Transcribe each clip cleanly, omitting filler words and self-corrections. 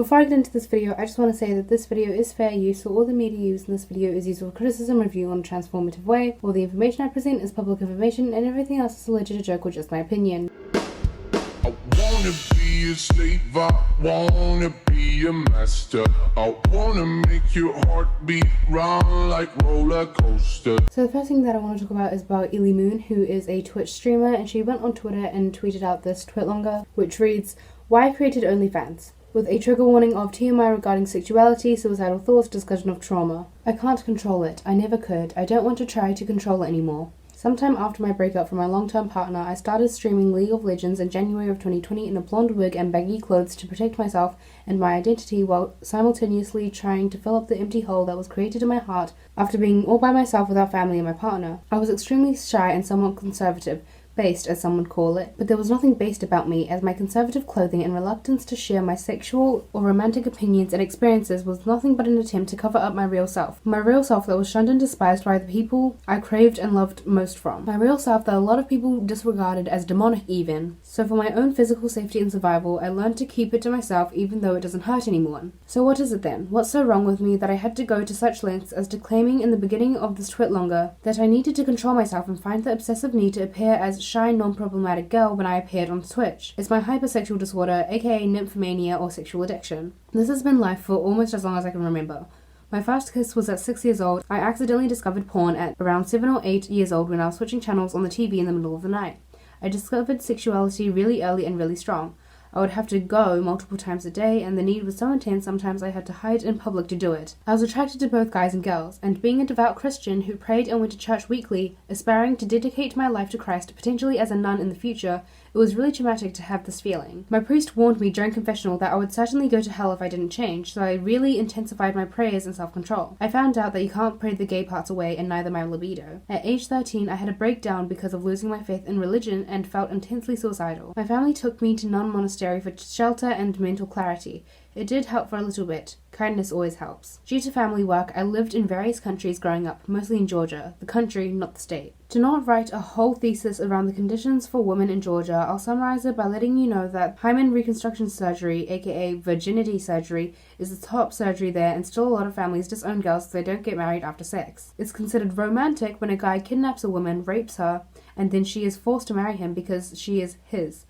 Before I get into this video, I just want to say that this video is fair use, so all the media used in this video is used for criticism, review on a transformative way. All the information I present is public information, and everything else is a legit joke or just my opinion. I wanna be a slave, I wanna be a master. I wanna make your heart beat round like roller coaster. So the first thing that I want to talk about is about Eliemoon, who is a Twitch streamer, and she went on Twitter and tweeted out this tweet longer, which reads, "Why I created OnlyFans?" with a trigger warning of TMI regarding sexuality, suicidal thoughts, discussion of trauma. I can't control it. I never could. I don't want to try to control it anymore. Sometime after my breakup from my long-term partner, I started streaming League of Legends in January of 2020 in a blonde wig and baggy clothes to protect myself and my identity while simultaneously trying to fill up the empty hole that was created in my heart after being all by myself without family and my partner. I was extremely shy and somewhat conservative, based as some would call it, but there was nothing based about me, as my conservative clothing and reluctance to share my sexual or romantic opinions and experiences was nothing but an attempt to cover up my real self that was shunned and despised by the people I craved and loved most from, my real self that a lot of people disregarded as demonic even. So for my own physical safety and survival, I learned to keep it to myself even though it doesn't hurt anyone. So what is it then? What's so wrong with me that I had to go to such lengths as declaiming in the beginning of this twit longer that I needed to control myself and find the obsessive need to appear as shy, non-problematic girl when I appeared on Twitch? It's my hypersexual disorder, aka nymphomania or sexual addiction. This has been life for almost as long as I can remember. My first kiss was at 6 years old. I accidentally discovered porn at around 7 or 8 years old when I was switching channels on the TV in the middle of the night. I discovered sexuality really early and really strong. I would have to go multiple times a day, and the need was so intense sometimes I had to hide in public to do it. I was attracted to both guys and girls, and being a devout Christian who prayed and went to church weekly, aspiring to dedicate my life to Christ, potentially as a nun in the future, it was really traumatic to have this feeling. My priest warned me during confessional that I would certainly go to hell if I didn't change, so I really intensified my prayers and self-control. I found out that you can't pray the gay parts away and neither my libido. At age 13, I had a breakdown because of losing my faith in religion and felt intensely suicidal. My family took me to non-monastery for shelter and mental clarity. It did help for a little bit. Kindness always helps. Due to family work, I lived in various countries growing up, mostly in Georgia, the country, not the state. To not write a whole thesis around the conditions for women in Georgia, I'll summarize it by letting you know that hymen reconstruction surgery, aka virginity surgery, is the top surgery there, and still a lot of families disown girls so they don't get married after sex. It's considered romantic when a guy kidnaps a woman, rapes her, and then she is forced to marry him because she is his.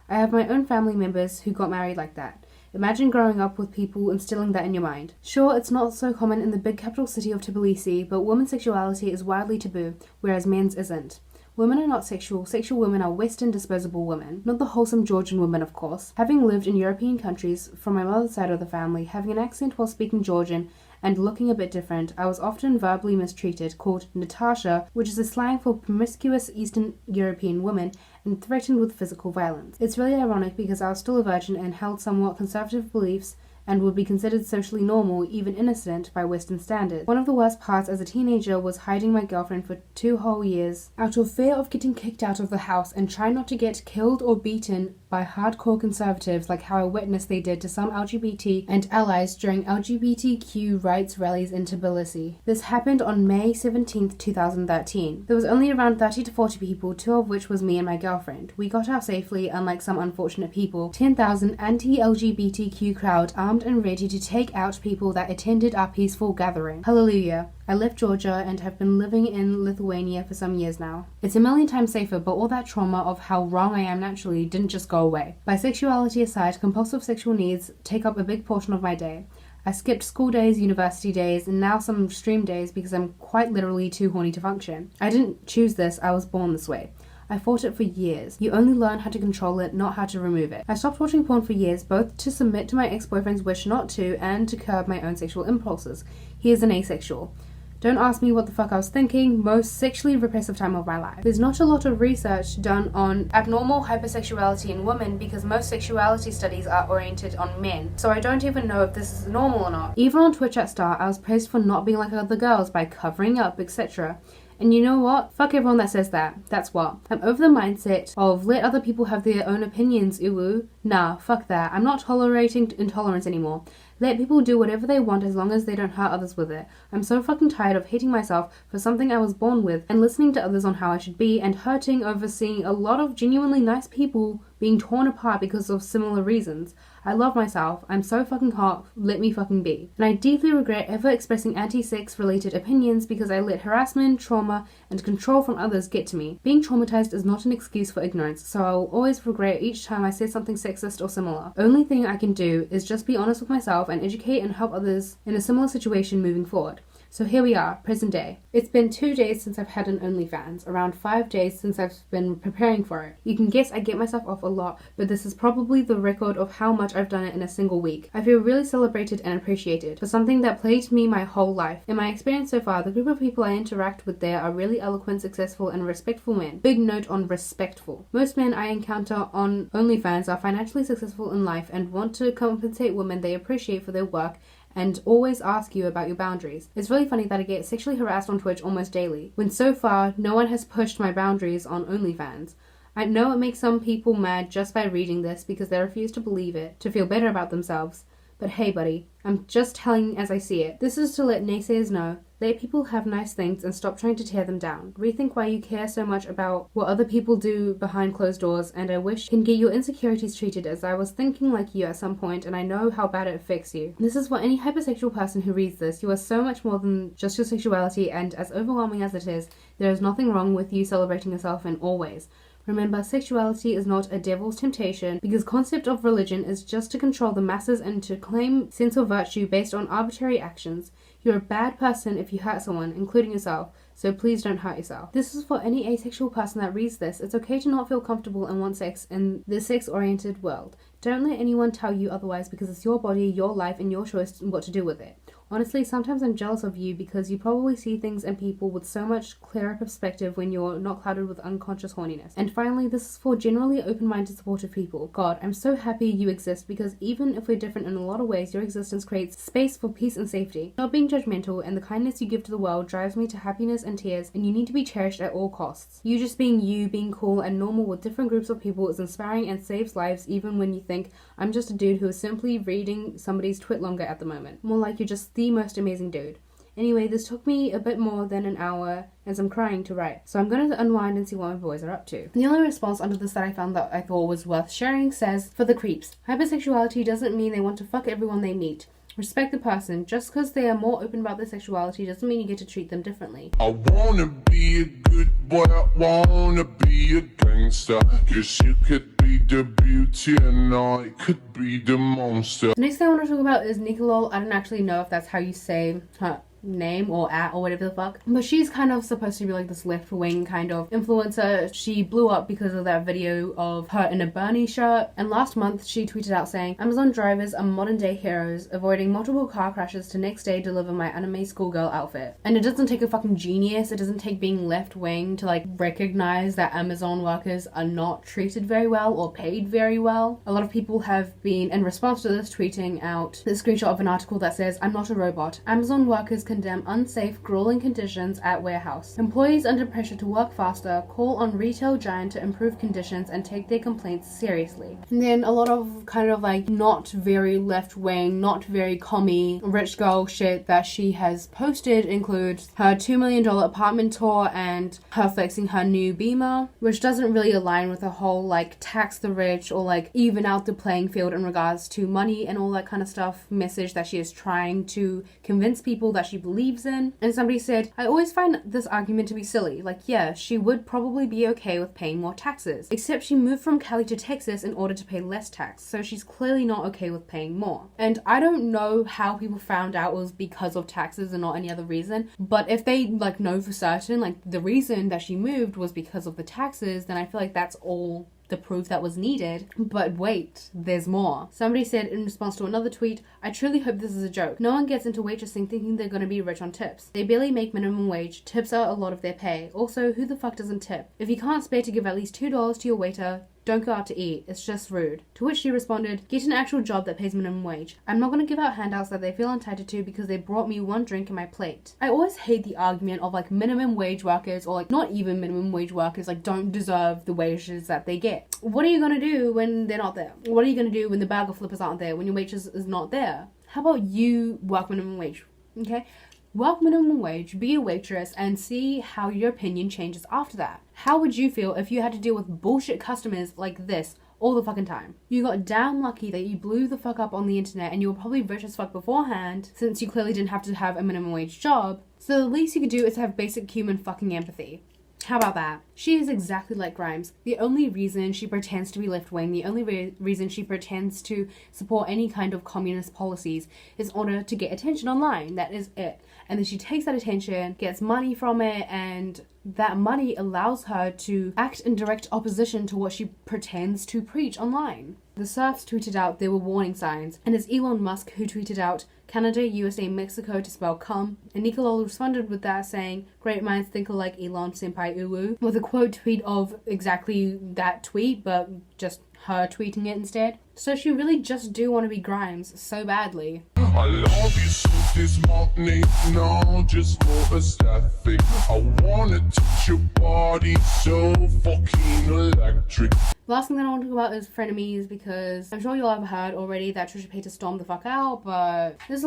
I have my own family members who got married like that. Imagine growing up with people instilling that in your mind. Sure, it's not so common in the big capital city of Tbilisi, but women's sexuality is widely taboo, whereas men's isn't. Women are not sexual. Sexual women are Western disposable women. Not the wholesome Georgian women, of course. Having lived in European countries from my mother's side of the family, having an accent while speaking Georgian, and looking a bit different, I was often verbally mistreated, called Natasha, which is a slang for promiscuous Eastern European women, and threatened with physical violence. It's really ironic because I was still a virgin and held somewhat conservative beliefs and would be considered socially normal, even innocent, by Western standards. One of the worst parts as a teenager was hiding my girlfriend for 2 whole years out of fear of getting kicked out of the house and trying not to get killed or beaten by hardcore conservatives like how I witnessed they did to some LGBT and allies during LGBTQ rights rallies in Tbilisi. This happened on May 17th, 2013. There was only around 30 to 40 people, 2 of which was me and my girlfriend. We got out safely, unlike some unfortunate people. 10,000 anti-LGBTQ crowd armed and ready to take out people that attended our peaceful gathering. Hallelujah. I left Georgia and have been living in Lithuania for some years now. It's a million times safer, but all that trauma of how wrong I am naturally didn't just go away. Bisexuality aside, compulsive sexual needs take up a big portion of my day. I skipped school days, university days, and now some stream days because I'm quite literally too horny to function. I didn't choose this, I was born this way. I fought it for years. You only learn how to control it, not how to remove it. I stopped watching porn for years, both to submit to my ex-boyfriend's wish not to, and to curb my own sexual impulses. He is an asexual. Don't ask me what the fuck I was thinking, most sexually repressive time of my life. There's not a lot of research done on abnormal hypersexuality in women because most sexuality studies are oriented on men, so I don't even know if this is normal or not. Even on Twitch at start, I was praised for not being like other girls by covering up, etc. And you know what? Fuck everyone that says that. That's what. I'm over the mindset of let other people have their own opinions, ooh. Nah, fuck that. I'm not tolerating intolerance anymore. Let people do whatever they want as long as they don't hurt others with it. I'm so fucking tired of hating myself for something I was born with and listening to others on how I should be and hurting over seeing a lot of genuinely nice people being torn apart because of similar reasons. I love myself. I'm so fucking hot. Let me fucking be. And I deeply regret ever expressing anti-sex related opinions because I let harassment, trauma, and control from others get to me. Being traumatized is not an excuse for ignorance, so I will always regret each time I say something sexist or similar. Only thing I can do is just be honest with myself and educate and help others in a similar situation moving forward. So here we are, present day. It's been 2 days since I've had an OnlyFans, around 5 days since I've been preparing for it. You can guess I get myself off a lot, but this is probably the record of how much I've done it in a single week. I feel really celebrated and appreciated for something that plagued me my whole life. In my experience so far, the group of people I interact with there are really eloquent, successful, and respectful men. Big note on respectful. Most men I encounter on OnlyFans are financially successful in life and want to compensate women they appreciate for their work and always ask you about your boundaries. It's really funny that I get sexually harassed on Twitch almost daily, when so far no one has pushed my boundaries on OnlyFans. I know it makes some people mad just by reading this because they refuse to believe it, to feel better about themselves. But hey buddy, I'm just telling as I see it. This is to let naysayers know, let people have nice things and stop trying to tear them down. Rethink why you care so much about what other people do behind closed doors, and I wish can get your insecurities treated as I was thinking like you at some point, and I know how bad it affects you. This is for any hypersexual person who reads this. You are so much more than just your sexuality, and as overwhelming as it is, there is nothing wrong with you celebrating yourself in all ways. Remember, sexuality is not a devil's temptation because concept of religion is just to control the masses and to claim sense of virtue based on arbitrary actions. You're a bad person if you hurt someone, including yourself, so please don't hurt yourself. This is for any asexual person that reads this. It's okay to not feel comfortable and want sex in this sex-oriented world. Don't let anyone tell you otherwise because it's your body, your life, and your choice what to do with it. Honestly, sometimes I'm jealous of you because you probably see things and people with so much clearer perspective when you're not clouded with unconscious horniness. And finally, this is for generally open-minded, supportive people. God, I'm so happy you exist because even if we're different in a lot of ways, your existence creates space for peace and safety. Not being judgmental and the kindness you give to the world drives me to happiness and tears, and you need to be cherished at all costs. You just being you, being cool and normal with different groups of people is inspiring and saves lives even when you think I'm just a dude who is simply reading somebody's twit longer at the moment. More like you're just the most amazing dude. Anyway, this took me a bit more than an hour as I'm crying to write, so I'm going to unwind and see what my boys are up to. The only response under this that I found that I thought was worth sharing says, for the creeps, hypersexuality doesn't mean they want to fuck everyone they meet. Respect the person. Just because they are more open about their sexuality doesn't mean you get to treat them differently. I wanna be a good boy, I wanna be a gangster. Cause you could be the beauty and I could be the monster. The next thing I want to talk about is Nicole. I don't actually know if that's how you say her name or at or whatever the fuck, but she's kind of supposed to be like this left-wing kind of influencer. She blew up because of that video of her in a Bernie shirt, and last month she tweeted out saying, Amazon drivers are modern day heroes, avoiding multiple car crashes to next day deliver my anime schoolgirl outfit. And it doesn't take a fucking genius, it doesn't take being left-wing to like recognize that Amazon workers are not treated very well or paid very well. A lot of people have been, in response to this, tweeting out the screenshot of an article that says, I'm not a robot. Amazon workers condemn unsafe, grueling conditions at warehouse. Employees under pressure to work faster call on retail giant to improve conditions and take their complaints seriously. And then a lot of kind of like not very left-wing, not very commie, rich girl shit that she has posted includes her $2 million apartment tour and her flexing her new Beamer, which doesn't really align with the whole like tax the rich or like even out the playing field in regards to money and all that kind of stuff message that she is trying to convince people that she believes in. And somebody said, I always find this argument to be silly. Like, yeah, she would probably be okay with paying more taxes, except she moved from Cali to Texas in order to pay less tax, so she's clearly not okay with paying more. And I don't know how people found out it was because of taxes and not any other reason, but if they like know for certain like the reason that she moved was because of the taxes, then I feel like that's all the proof that was needed. But wait, there's more. Somebody said in response to another tweet, I truly hope this is a joke. No one gets into waitressing thinking they're going to be rich on tips. They barely make minimum wage. Tips are a lot of their pay. Also, who the fuck doesn't tip? If you can't spare to give at least $2 to your waiter, don't go out to eat. It's just rude. To which she responded, get an actual job that pays minimum wage. I'm not going to give out handouts that they feel entitled to because they brought me one drink in my plate. I always hate the argument of like minimum wage workers or like not even minimum wage workers like don't deserve the wages that they get. What are you going to do when they're not there? What are you going to do when the burger flippers aren't there? When your waitress is not there? How about you work minimum wage? Okay? Work minimum wage, be a waitress, and see how your opinion changes after that. How would you feel if you had to deal with bullshit customers like this all the fucking time. You got damn lucky that you blew the fuck up on the internet and you were probably rich as fuck beforehand, since you clearly didn't have to have a minimum wage job. So the least you could do is have basic human fucking empathy. How about that? She is exactly like Grimes. The only reason she pretends to be left-wing, the only reason she pretends to support any kind of communist policies is in order to get attention online. That is it. And then she takes that attention, gets money from it, and that money allows her to act in direct opposition to what she pretends to preach online. The serfs tweeted out there were warning signs, and it's Elon Musk who tweeted out Canada, USA, Mexico to spell cum, and Nicole responded with that saying, "Great minds think alike, Elon senpai uwu," with a quote tweet of exactly that tweet, but just her tweeting it instead. So she really just do want to be Grimes so badly. I love you so this morning, no, just more aesthetic. I wanna touch your body so fucking electric. The last thing that I want to talk about is frenemies, because I'm sure you'll have heard already that TRISHA Paytas stormed the fuck out, but there's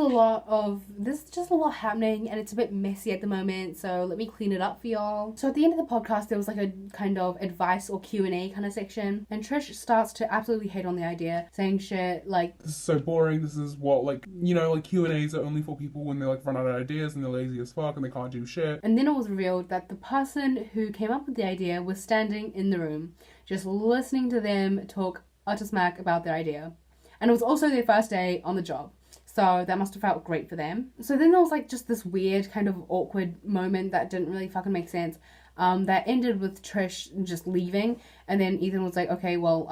just a lot happening and it's a bit messy at the moment, so let me clean it up for y'all. So at the end of the podcast there was like a kind of advice or Q&A kind of section, and Trish starts to absolutely hate on the idea, saying shit like, "This is so boring, this is what, like, you know, like Q&As are only for people when they like run out of ideas and they're lazy as fuck and they can't do shit." And then it was revealed that the person who came up with the idea was standing in the room, just listening to them talk utter smack about their idea. And it was also their first day on the job, so that must have felt great for them. So then there was like just this weird kind of awkward moment that didn't really fucking make sense, that ended with Trish just leaving, and then Ethan was like, "Okay, well,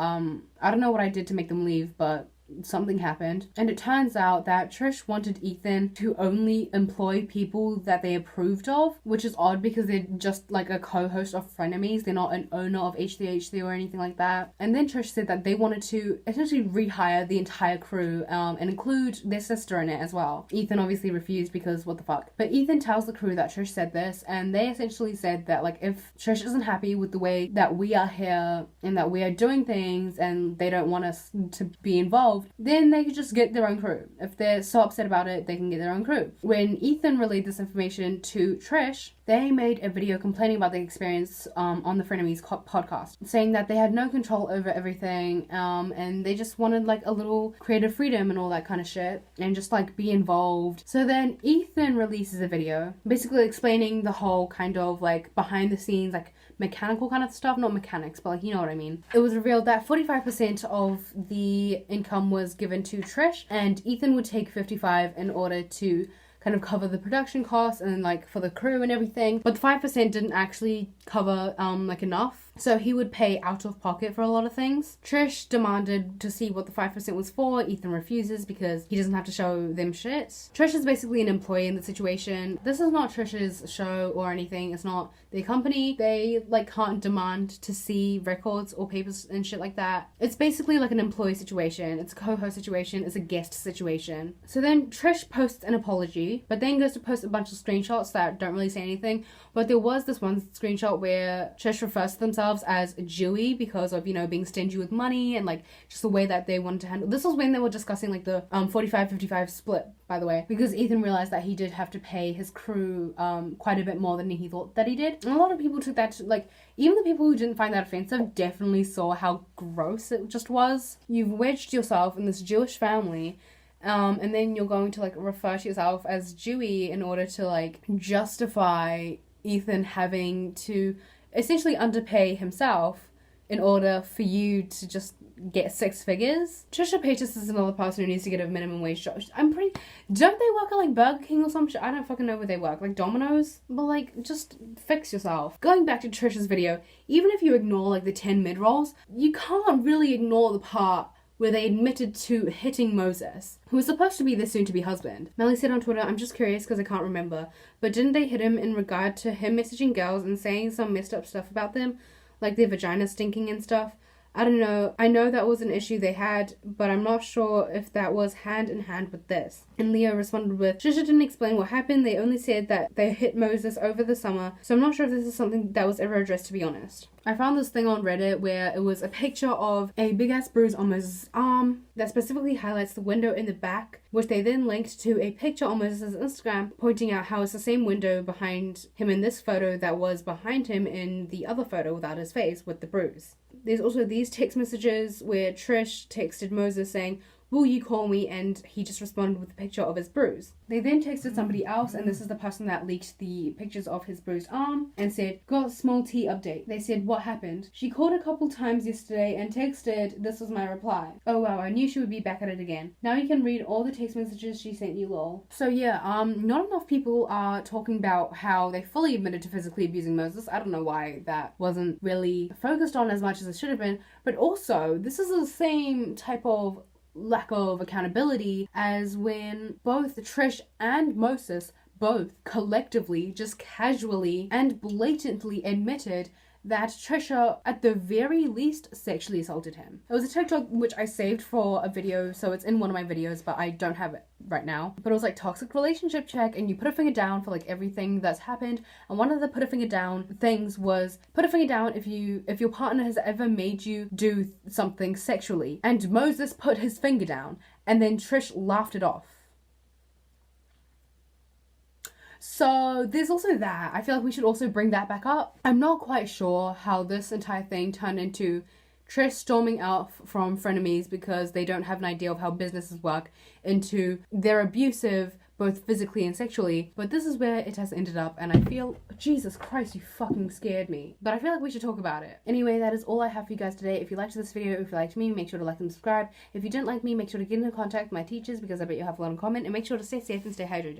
I don't know what I did to make them leave, but something happened." And it turns out that Trish wanted Ethan to only employ people that they approved of, which is odd because they're just like a co-host of Frenemies. They're not an owner of H3H3 or anything like that. And then Trish said that they wanted to essentially rehire the entire crew, and include their sister in it as well. Ethan obviously refused because what the fuck. But Ethan tells the crew that Trish said this, and they essentially said that like if Trish isn't happy with the way that we are here and that we are doing things and they don't want us to be involved, then they could just get their own crew. If they're so upset about it, they can get their own crew. When Ethan relayed this information to Trish, they made a video complaining about the experience on the Frenemies podcast, saying that they had no control over everything, and they just wanted like a little creative freedom and all that kind of shit, and just like be involved. So then Ethan releases a video basically explaining the whole kind of like behind the scenes, like mechanical kind of stuff, not mechanics, but like, you know what I mean. It was revealed that 45% of the income was given to Trish, and Ethan would take 55 in order to kind of cover the production costs and like for the crew and everything, but the 5% didn't actually cover like enough, so he would pay out of pocket for a lot of things. Trish demanded to see what the 5% was for. Ethan refuses because he doesn't have to show them shit. Trish is basically an employee in the situation. This is not Trish's show or anything. It's not their company. They like can't demand to see records or papers and shit like that. It's basically like an employee situation. It's a co-host situation. It's a guest situation. So then Trish posts an apology, but then goes to post a bunch of screenshots that don't really say anything. But there was this one screenshot where Trish refers to themselves as Jewy because of, you know, being stingy with money and like just the way that they wanted to handle. This was when they were discussing like the 45-55 split, by the way, because Ethan realized that he did have to pay his crew quite a bit more than he thought that he did. And a lot of people took that to, like, even the people who didn't find that offensive definitely saw how gross it just was. You've wedged yourself in this Jewish family, and then you're going to like refer to yourself as Jewy in order to like justify Ethan having to essentially underpay himself in order for you to just get 6 figures. TRISHA Paytas is another person who needs to get a minimum wage job. Don't they work at like Burger King or some shit? I don't fucking know where they work. Like Domino's? But like, just fix yourself. Going back to Trisha's video, even if you ignore like the 10 mid-rolls, you can't really ignore the part where they admitted to hitting Moses, who was supposed to be their soon-to-be husband. Melly said on Twitter, "I'm just curious because I can't remember, but didn't they hit him in regard to him messaging girls and saying some messed up stuff about them, like their vagina stinking and stuff? I don't know. I know that was an issue they had, but I'm not sure if that was hand in hand with this." And Leo responded with, "Trisha didn't explain what happened. They only said that they hit Moses over the summer, so I'm not sure if this is something that was ever addressed, to be honest." I found this thing on Reddit where it was a picture of a big-ass bruise on Moses' arm that specifically highlights the window in the back, which they then linked to a picture on Moses' Instagram pointing out how it's the same window behind him in this photo that was behind him in the other photo without his face with the bruise. There's also these text messages where Trish texted Moses saying, "Will you call me?" and he just responded with a picture of his bruise. They then texted somebody else, and this is the person that leaked the pictures of his bruised arm, and said, "Got small T update." They said, "What happened?" "She called a couple times yesterday and texted, this was my reply. Oh wow, I knew she would be back at it again. Now you can read all the text messages she sent you, lol." So yeah, not enough people are talking about how they fully admitted to physically abusing Moses. I don't know why that wasn't really focused on as much as it should have been, but also this is the same type of lack of accountability as when both Trish and Moses both collectively just casually and blatantly admitted that Trisha at the very least sexually assaulted him. It was a TikTok which I saved for a video, so it's in one of my videos, but I don't have it right now. But it was like toxic relationship check, and you put a finger down for like everything that's happened, and one of the put a finger down things was put a finger down if your partner has ever made you do something sexually. And Moses put his finger down, and then Trish laughed it off. So there's also that. I feel like we should also bring that back up. I'm not quite sure how this entire thing turned into Trish storming out from frenemies because they don't have an idea of how businesses work, into they're abusive both physically and sexually, but this is where it has ended up, and I feel, Jesus Christ, you fucking scared me. But I feel like we should talk about it. Anyway, that is all I have for you guys today. If you liked this video, if you liked me, make sure to like and subscribe. If you didn't like me, make sure to get into contact with my teachers because I bet you'll have a lot in common, and make sure to stay safe and stay hydrated.